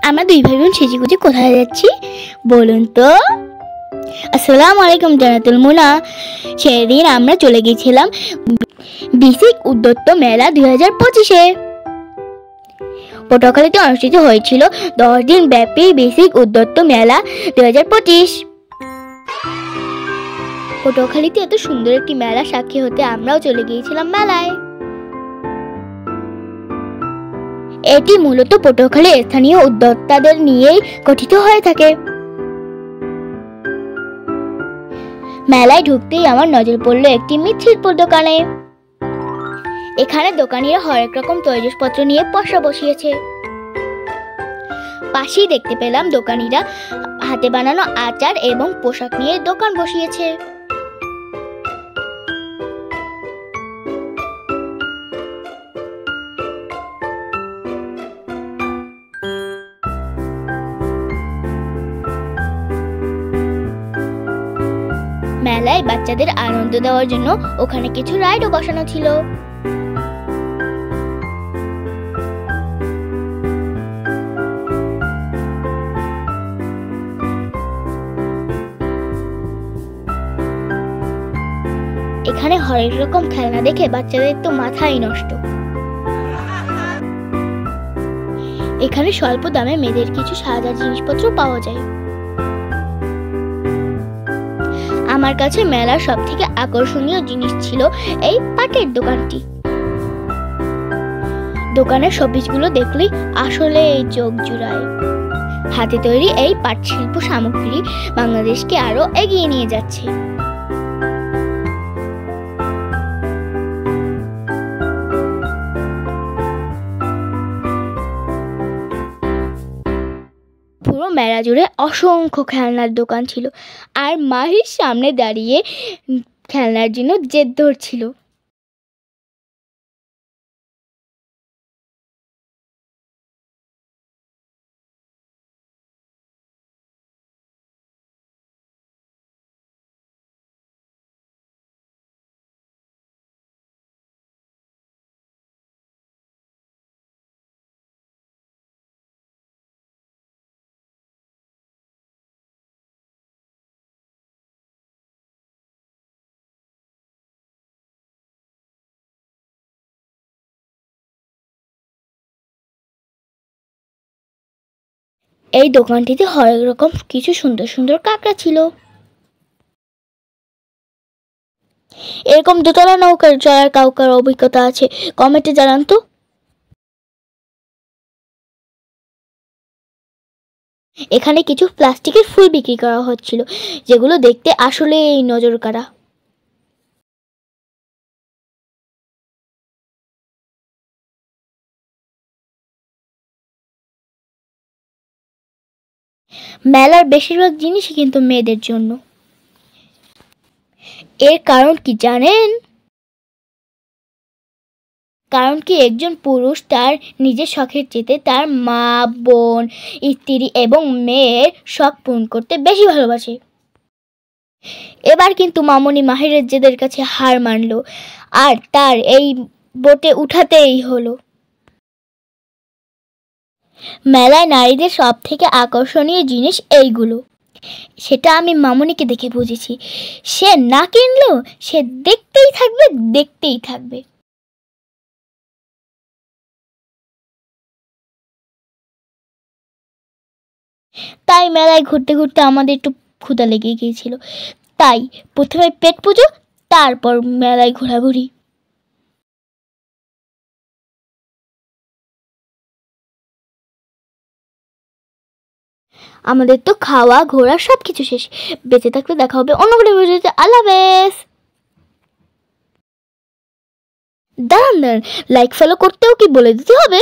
আমরা দুই ভাই বোন সেজেগুজে কোথায় যাচ্ছি বলুন তো? আসসালামু আলাইকুম জানাতুল মুনা। সেদিন আমরা চলে গিয়েছিলাম বেসিক উদ্যোক্তা মেলা 2025-এ। পটুয়াখালীতে অনুষ্ঠিত হয়েছিল 10 দিন ব্যাপী বেসিক উদ্যোক্তা মেলা 2025। পটুয়াখালীতে এত সুন্দর একটি মেলা সাক্ষী হতে আমরাও চলে গিয়েছিলাম মেলায়। এটি মূলত পটুয়াখালীর স্থানীয় উদ্যোক্তাদের নিয়েই গঠিত হয়ে থাকে। মেলায় ঢুকতেই আমার নজর পড়লো একটি মৃৎশিল্প দোকানে। এখানে দোকানিরা হরেক রকম তৈজসপত্র নিয়ে পসরা বসিয়েছে। পাশেই দেখতে পেলাম দোকানিরা হাতে বানানো আচার এবং পোশাক নিয়ে দোকান বসিয়েছে। মেলায় বাচ্চাদের আনন্দ দেওয়ার জন্য ওখানে কিছু রাইডও বসানো ছিল। এখানে হরেক রকম খেলনা দেখে বাচ্চাদের তো মাথাই নষ্ট। এখানে স্বল্প দামে মেয়েদের কিছু সাজার জিনিসপত্র পাওয়া যায়। আমার কাছে মেলার সব থেকে আকর্ষণীয় জিনিস ছিল এই পাটের দোকানটি। দোকানের শোপিসগুলো দেখলে আসলে চোখ জুড়ায়। হাতে তৈরি এই পাট শিল্প সামগ্রী বাংলাদেশকে আরো এগিয়ে নিয়ে যাচ্ছে। পুরো মেলা জুড়ে অসংখ্য খেলনার দোকান ছিল, আর মাহির সামনে দাঁড়িয়ে খেলনার জন্য জেদ ধরছিল। এই দোকানটিতে হরেক রকম কিছু সুন্দর সুন্দর কাঁকড়া ছিল। এরকম দোতলা নৌকার চড়ার কাউকার অভিজ্ঞতা আছে? কমেন্টে জানান তো। এখানে কিছু প্লাস্টিকের ফুল বিক্রি করা হচ্ছিল, যেগুলো দেখতে আসলে নজর কাড়া। মেলার বেশিরভাগ জিনিসই কিন্তু মেয়েদের জন্য। এর কারণ কি জানেন? কারণ কি একজন পুরুষ তার নিজের শখের চেয়ে তার মা, বোন, স্ত্রী এবং মেয়ের শখ পূরণ করতে বেশি ভালোবাসে। এবার কিন্তু মামনি মাহিরের জেদের কাছে হার মানলো, আর তার এই বোটে উঠাতেই হলো। মেলায় নারীদের সব থেকে আকর্ষণীয় জিনিস এইগুলো। সেটা আমি মামনিকে দেখে বুঝেছি। সে না কিনলেও সে দেখতেই থাকবে, দেখতেই থাকবে। তাই মেলায় ঘুরতে ঘুরতে আমাদের একটু ক্ষুধা লেগে গিয়েছিল। তাই প্রথমে পেট পুজো, তারপর মেলায় ঘোরাঘুরি। আমাদের তো খাওয়া ঘোরা সবকিছু শেষ। বেঁচে থাকতে দেখা হবে অন্য কোনো ভিডিওতে। আল্লাহ হাফেজ। দাঁড়ান, লাইক ফলো করতেও কি বলে দিতে হবে?